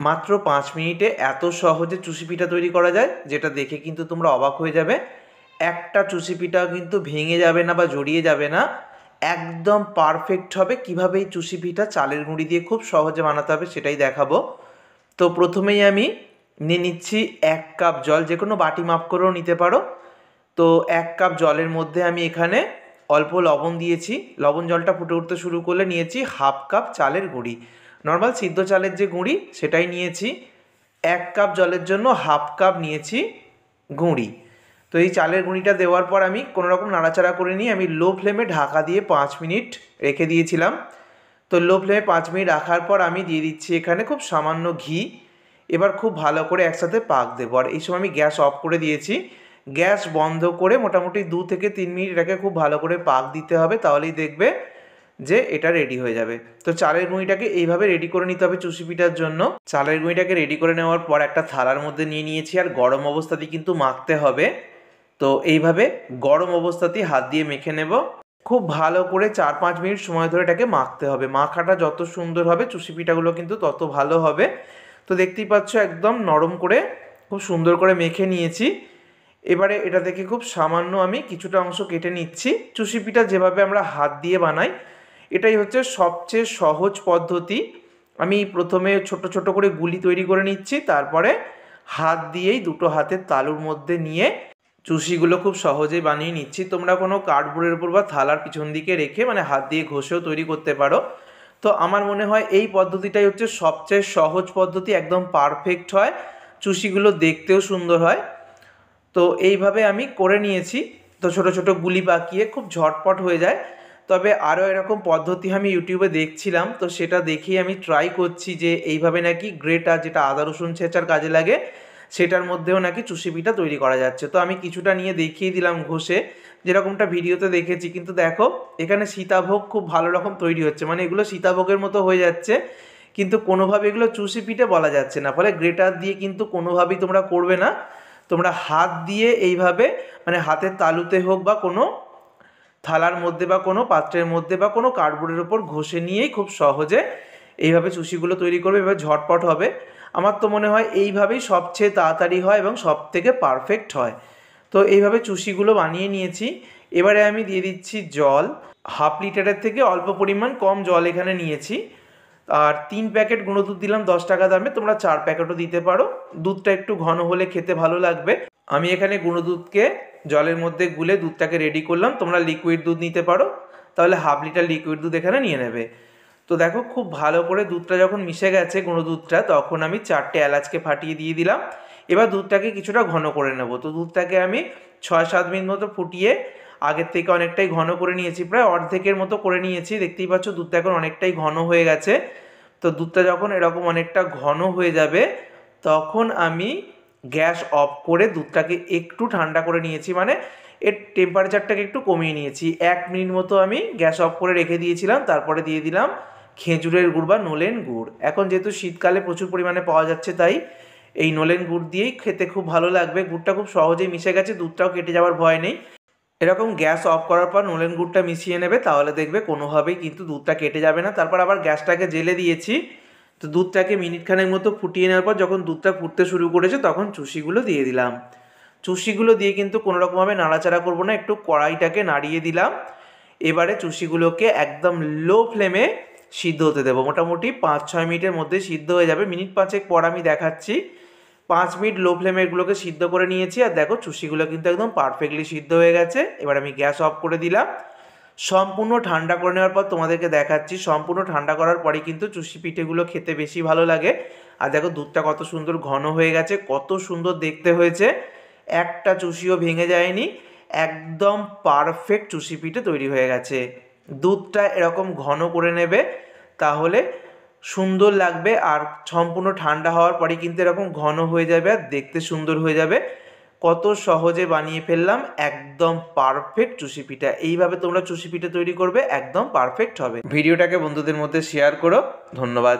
মাত্র 5 মিনিটে এত সহজে চুষি পিঠা তৈরি করা যায়, যেটা দেখে কিন্তু তোমরা অবাক হয়ে যাবে। একটা চুষি পিঠাও কিন্তু ভেঙে যাবে না বা জড়িয়ে যাবে না, একদম পারফেক্ট হবে। কীভাবে এই চুষি পিঠা চালের গুঁড়ি দিয়ে খুব সহজে বানাতে হবে সেটাই দেখাবো। তো প্রথমেই আমি নিয়ে নিচ্ছি 1 কাপ জল, যে কোনো বাটি মাপ করেও নিতে পারো। তো 1 কাপ জলের মধ্যে আমি এখানে অল্প লবণ দিয়েছি। লবণ জলটা ফুটে উঠতে শুরু করলে নিয়েছি হাফ কাপ চালের গুঁড়ি, নর্মাল সিদ্ধ চালের যে গুঁড়ি সেটাই নিয়েছি। 1 কাপ জলের জন্য হাফ কাপ নিয়েছি গুঁড়ি। তো এই চালের গুঁড়িটা দেওয়ার পর আমি কোনোরকম নাড়াচাড়া করে নিয়ে আমি লো ফ্লেমে ঢাকা দিয়ে 5 মিনিট রেখে দিয়েছিলাম। তো লো ফ্লেমে 5 মিনিট রাখার পর আমি দিয়ে দিচ্ছি এখানে খুব সামান্য ঘি। এবার খুব ভালো করে একসাথে পাক দেবো। আর এই সময় আমি গ্যাস অফ করে দিয়েছি। গ্যাস বন্ধ করে মোটামুটি 2 থেকে 3 মিনিট এটাকে খুব ভালো করে পাক দিতে হবে, তাহলেই দেখবে যে এটা রেডি হয়ে যাবে। তো চালের গুঁড়িটাকে এইভাবে রেডি করে নিতে হবে চুষি পিঠার জন্য। চালের গুঁড়িটাকে রেডি করে নেওয়ার পর একটা থালার মধ্যে নিয়ে নিয়েছি, আর গরম অবস্থাতেই কিন্তু মাখতে হবে। তো এইভাবে গরম অবস্থাতেই হাত দিয়ে মেখে নেব। খুব ভালো করে 4-5 মিনিট সময় ধরে এটাকে মাখতে হবে। মাখাটা যত সুন্দর হবে চুষি পিঠাগুলো কিন্তু তত ভালো হবে। তো দেখতেই পাচ্ছ একদম নরম করে খুব সুন্দর করে মেখে নিয়েছি। এবারে এটা থেকে খুব সামান্য আমি কিছুটা অংশ কেটে নিচ্ছি। চুষি পিঠা যেভাবে আমরা হাত দিয়ে বানাই, এটাই হচ্ছে সবচেয়ে সহজ পদ্ধতি। আমি প্রথমে ছোট ছোট করে গুলি তৈরি করে নিচ্ছি, তারপরে হাত দিয়েই দুটো হাতের তালুর মধ্যে নিয়ে চুষিগুলো খুব সহজেই বানিয়ে নিচ্ছি। তোমরা কোনো কার্ডবোর্ডের উপর বা থালার পিছন দিকে রেখে হাত দিয়ে ঘষেও তৈরি করতে পারো। তো আমার মনে হয় এই পদ্ধতিটাই হচ্ছে সবচেয়ে সহজ পদ্ধতি, একদম পারফেক্ট হয়, চুষিগুলো দেখতেও সুন্দর হয়। তো এইভাবে আমি করে নিয়েছি। তো ছোট ছোট গুলি পাকিয়ে খুব ঝটপট হয়ে যায়। তবে আরও এরকম পদ্ধতি আমি ইউটিউবে দেখছিলাম, তো সেটা দেখেই আমি ট্রাই করছি যে এইভাবে নাকি গ্রেটার, যেটা আদা রসুন ছেঁচার কাজে লাগে, সেটার মধ্যেও নাকি চুষি পিঠা তৈরি করা যাচ্ছে। তো আমি কিছুটা নিয়ে দেখিয়ে দিলাম ঘষে, যেরকমটা ভিডিওতে দেখেছি। কিন্তু দেখো এখানে সীতাভোগ খুব ভালো রকম তৈরি হচ্ছে, মানে এগুলো সীতাভোগের মতো হয়ে যাচ্ছে, কিন্তু কোনোভাবে এগুলো চুষি পিঠে বলা যাচ্ছে না। ফলে গ্রেটার দিয়ে কিন্তু কোনোভাবেই তোমরা করবে না, তোমরা হাত দিয়ে এইভাবে হাতের তালুতে হোক বা কোনো থালার মধ্যে বা কোনো পাত্রের মধ্যে বা কোনো কার্ডবোর্ডের ওপর ঘষে নিয়েই খুব সহজে এইভাবে চুষিগুলো তৈরি করবে। এভাবে ঝটপট হবে। আমার তো মনে হয় এইভাবেই সবচেয়ে তাড়াতাড়ি হয় এবং সব থেকে পারফেক্ট হয়। তো এইভাবে চুষিগুলো বানিয়ে নিয়েছি। এবারে আমি দিয়ে দিচ্ছি জল। হাফ লিটারের থেকে অল্প পরিমাণ কম জল এখানে নিয়েছি। আর 3 প্যাকেট গুঁড়ো দুধ দিলাম 10 টাকা দামে, তোমরা 4 প্যাকেটও দিতে পারো। দুধটা একটু ঘন হলে খেতে ভালো লাগবে। আমি এখানে গুঁড়ো দুধকে জলের মধ্যে গুলে দুধটাকে রেডি করলাম। তোমরা লিকুইড দুধ নিতে পারো, তাহলে হাফ লিটার লিকুইড দুধ এখানে নিয়ে নেবে। তো দেখো খুব ভালো করে দুধটা যখন মিশে গেছে গুঁড়ো দুধটা, তখন আমি 4টে এলাচকে ফাটিয়ে দিয়ে দিলাম। এবার দুধটাকে কিছুটা ঘন করে নেব। তো দুধটাকে আমি 6-7 মিনিট মতো ফুটিয়ে আগের থেকে অনেকটাই ঘন করে নিয়েছি, প্রায় অর্ধেকের মতো করে নিয়েছি। দেখতেই পাচ্ছ দুধটা এখন অনেকটাই ঘন হয়ে গেছে। তো দুধটা যখন এরকম অনেকটা ঘন হয়ে যাবে, তখন আমি গ্যাস অফ করে দুধটাকে একটু ঠান্ডা করে নিয়েছি, মানে এর টেম্পারেচারটাকে একটু কমিয়ে নিয়েছি। 1 মিনিট মতো আমি গ্যাস অফ করে রেখে দিয়েছিলাম। তারপরে দিয়ে দিলাম খেজুরের গুড় বা নলেন গুড়। এখন যেহেতু শীতকালে প্রচুর পরিমাণে পাওয়া যাচ্ছে, তাই এই নলেন গুড় দিয়েই খেতে খুব ভালো লাগবে। গুড়টা খুব সহজেই মিশে গেছে, দুধটাও কেটে যাওয়ার ভয় নেই। এরকম গ্যাস অফ করার পর নলেন গুড়টা মিশিয়ে নেবে, তাহলে দেখবে কোনোভাবেই কিন্তু দুধটা কেটে যাবে না। তারপর আবার গ্যাসটাকে জেলে দিয়েছি। তো দুধটাকে মিনিটখানেক মতো ফুটিয়ে নেওয়ার পর যখন দুধটা ফুটতে শুরু করেছে, তখন চুষিগুলো দিয়ে দিলাম। চুষিগুলো দিয়ে কিন্তু কোনোরকমভাবে নাড়াচাড়া করবো না, একটু কড়াইটাকে নাড়িয়ে দিলাম। এবারে চুষিগুলোকে একদম লো ফ্লেমে সিদ্ধ হতে দেবো। মোটামুটি 5-6 মিনিটের মধ্যে সিদ্ধ হয়ে যাবে। মিনিট 5 পর আমি দেখাচ্ছি। 5 মিনিট লো ফ্লেমে এগুলোকে সিদ্ধ করে নিয়েছি। আর দেখো চুষিগুলো কিন্তু একদম পারফেক্টলি সিদ্ধ হয়ে গেছে। এবার আমি গ্যাস অফ করে দিলাম। সম্পূর্ণ ঠান্ডা করে নেওয়ার পর তোমাদেরকে দেখাচ্ছি। সম্পূর্ণ ঠান্ডা করার পরে কিন্তু চুষি পিঠেগুলো খেতে বেশি ভালো লাগে। আর দেখো দুধটা কত সুন্দর ঘন হয়ে গেছে, কত সুন্দর দেখতে হয়েছে, একটা চুষিও ভেঙে যায়নি। একদম পারফেক্ট চুষি পিঠে তৈরি হয়ে গেছে। দুধটা এরকম ঘন করে নেবে, তাহলে সুন্দর লাগবে। আর সম্পূর্ণ ঠান্ডা হওয়ার পরে কিন্তু এরকম ঘন হয়ে যাবে আর দেখতে সুন্দর হয়ে যাবে। কত সহজে বানিয়ে ফেললাম একদম পারফেক্ট চুষি পিঠা। এইভাবে তোমরা চুষি পিঠা তৈরি করবে, একদম পারফেক্ট হবে। ভিডিওটাকে বন্ধুদের মধ্যে শেয়ার করো। ধন্যবাদ।